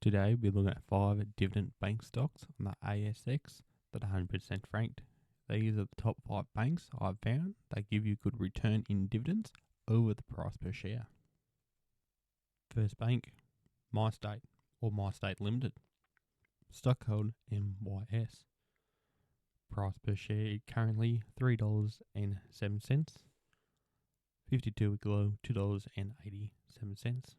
Today we're looking at 5 Dividend Bank Stocks on the ASX that are 100% franked. These are the top 5 banks I've found that give you good return in dividends over the price per share. First bank, MyState or MyState Limited. Stock code MYS. Price per share currently $3.07. 52-week low $2.87.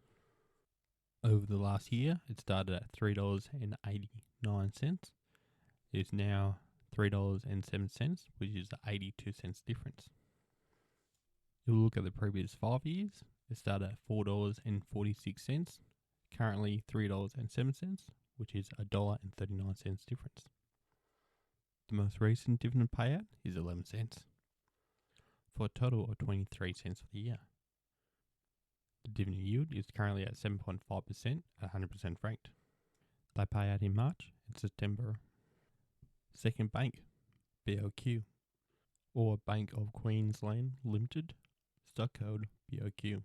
Over the last year, it started at $3.89. It is now $3.07, which is an 82 cents difference. If you look at the previous 5 years, it started at $4.46, currently $3.07, which is $1.39 difference. The most recent dividend payout is 11 cents, for a total of 23 cents for the year. The dividend yield is currently at 7.5% at 100% franked. They pay out in March and September. Second bank, BOQ, or Bank of Queensland Limited, stock code BOQ.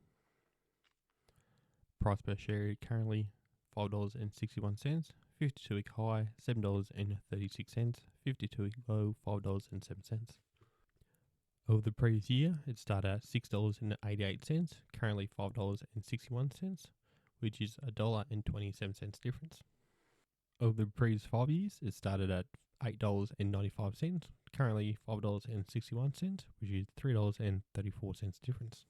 Price per share currently $5.61, 52-week high $7.36, 52-week low $5.07. Over the previous year, it started at $6.88, currently $5.61, which is $1.27 difference. Over the previous 5 years, it started at $8.95, currently $5.61, which is $3.34 difference.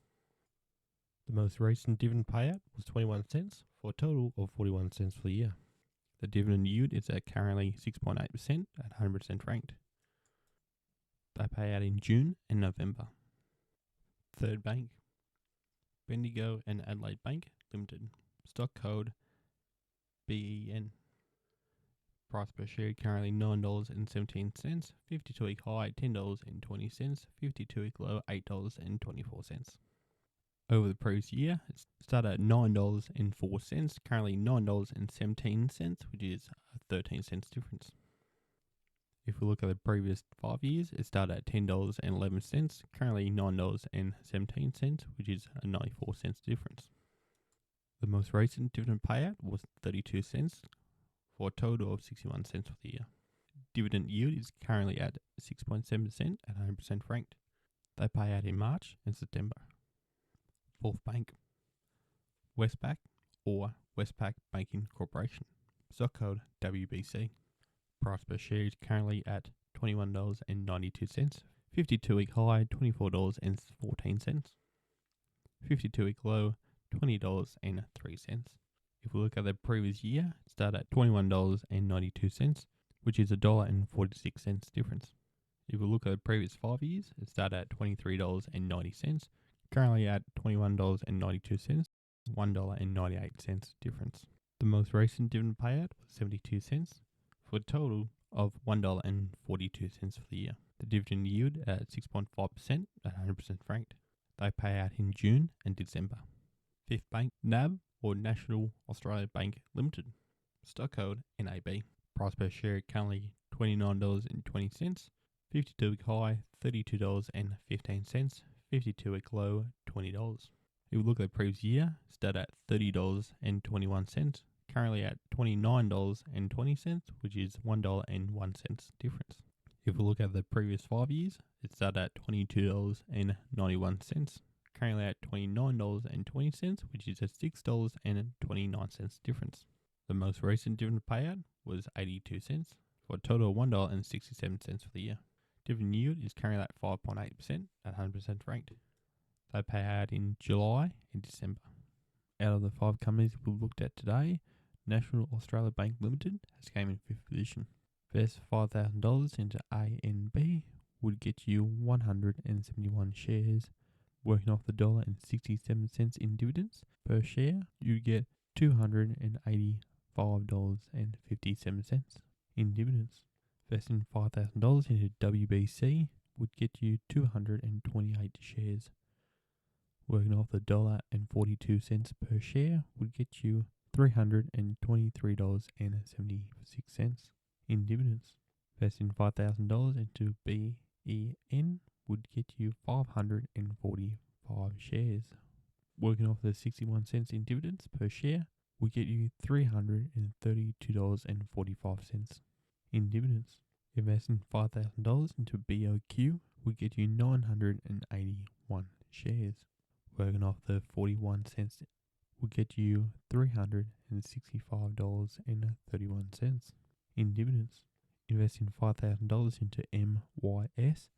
The most recent dividend payout was 21 cents, for a total of 41 cents for the year. The dividend yield is at currently 6.8% at 100% franked. They pay out in June and November. Third bank, Bendigo and Adelaide Bank Limited, stock code BEN. Price per share currently $9.17, 52-week high $10.20, 52-week low $8.24. Over the previous year, it started at $9.04, currently $9.17, which is a 13 cents difference. If we look at the previous 5 years, it started at $10.11, currently $9.17, which is a 94 cents difference. The most recent dividend payout was 32 cents, for a total of 61 cents for the year. Dividend yield is currently at 6.7% at 100% franked. They pay out in March and September. Fourth bank, Westpac or Westpac Banking Corporation, stock code WBC. Price per share is currently at $21.92, 52-week high $24.14, 52-week low $20.03. If we look at the previous year, it started at $21.92, which is $1.46 difference. If we look at the previous 5 years, it started at $23.90, currently at $21.92, $1.98 difference. The most recent dividend payout was 72 cents, for a total of $1.42 for the year. The dividend yield at 6.5% at 100% franked. They pay out in June and December. Fifth bank, NAB or National Australia Bank Limited, stock code NAB. Price per share currently $29.20, 52-week high $32.15, 52-week low $20. If we look at the previous year, started at $30.21, currently at $29.20, which is $1.01 difference. If we look at the previous 5 years, it started at $22.91, currently at $29.20, which is a $6.29 difference. The most recent dividend payout was 82 cents, for a total of $1.67 for the year. Dividend yield is currently at 5.8% at 100% franked. They pay out in July and December. Out of the 5 companies we've looked at today, National Australia Bank Limited has came in 5th position. Invest $5,000 into ANB would get you 171 shares, working off the $1.67 in dividends per share. You get $285.57 in dividends. Investing $5,000 into WBC would get you 228 shares, working off the $1.42 per share would get you $323.76 in dividends. Investing $5,000 into BEN would get you 545 shares, working off the 61 cents in dividends per share will get you $332.45 in dividends. Investing $5,000 into BOQ will get you 981 shares. Working off the 41 cents will get you $365.31 in dividends. Investing $5,000 into MYS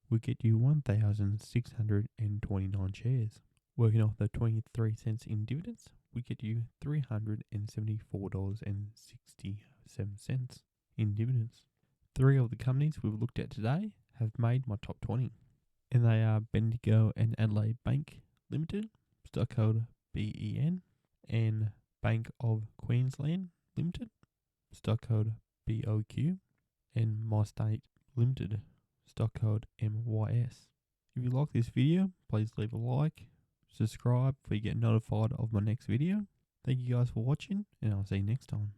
will get you 1,629 shares. Working off the 23 cents in dividends will get you $374.67 in dividends. 3 of the companies we've looked at today have made my top 20, and they are Bendigo and Adelaide Bank Limited, stock code BEN, and Bank of Queensland Limited, stock code BOQ, and My State Limited, stock code MYS. If you like this video, please leave a like, subscribe so you get notified of my next video. Thank you guys for watching, and I'll see you next time.